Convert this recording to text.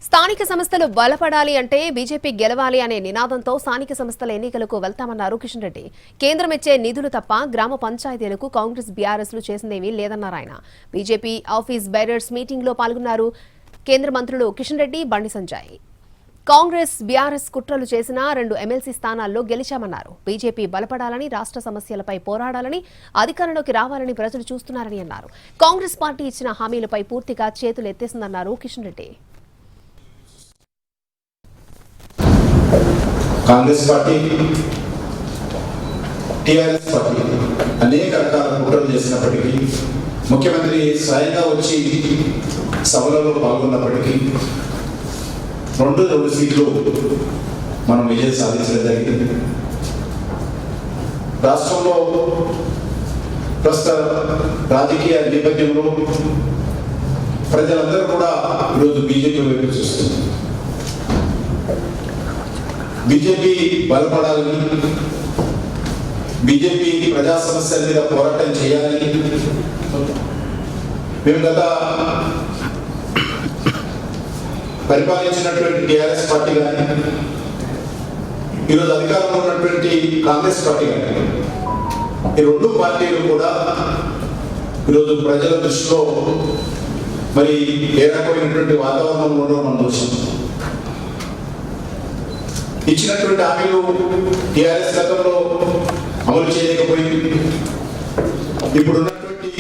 స్థానిక సంస్థలు బలపడాలి అంటే బీజేపీ గెలవాలి అనే నినాదంతో స్థానిక సంస్థల ఎన్నికలకు వెళ్తామన్నారు కిషన్ రెడ్డి. కేంద్రం ఇచ్చే నిధులు తప్ప గ్రామ పంచాయతీలకు కాంగ్రెస్ బీఆర్ఎస్లు చేసిందేమీ లేదన్నారు ఆయన. బీజేపీ ఆఫీస్ బైరర్స్ మీటింగ్ లో పాల్గొన్నారు కేంద్ర మంత్రులు కిషన్ రెడ్డి, బండి సంజయ్. కాంగ్రెస్ బీఆర్ఎస్ కుట్రలు చేసిన 2 ఎమ్మెల్సీ స్థానాల్లో గెలిచామన్నారు. బీజేపీ బలపడాలని, రాష్ట్ర సమస్యలపై పోరాడాలని, అధికారంలోకి రావాలని ప్రజలు చూస్తున్నారని అన్నారు. కాంగ్రెస్ పార్టీ ఇచ్చిన హామీలపై పూర్తిగా చేతులు ఎత్తేసిందన్నారు కిషన్ రెడ్డి. కాంగ్రెస్ పార్టీ, టీఆర్ఎస్ పార్టీ అనేక రకాల కుట్రలు చేసినప్పటికీ, ముఖ్యమంత్రి స్వయంగా వచ్చి సభలలో పాల్గొన్నప్పటికీ 2 సీట్లు మనం విజయం సాధించడం జరిగింది. రాష్ట్రంలో ప్రస్తుత రాజకీయ నేపథ్యంలో ప్రజలందరూ కూడా ఈరోజు బీజేపీ వైపు చూస్తుంది. బీజేపీ బలపడాలని, బీజేపీ ప్రజా సమస్యల మీద పోరాటం చేయాలని మేము గత పరిపాలించినటువంటి టీఆర్ఎస్ పార్టీ కానీ, ఈరోజు అధికారంలో ఉన్నటువంటి కాంగ్రెస్ పార్టీ కానీ, ఈ 2 పార్టీలు కూడా ఈరోజు ప్రజల దృష్టిలో మరి ఏ రకమైనటువంటి వాతావరణంలో ఉండడం మనం చూసాం. ఇచ్చినటువంటి హామీలు టీఆర్ఎస్ గతంలో అమలు చేయలేకపోయింది. ఇప్పుడున్నటువంటి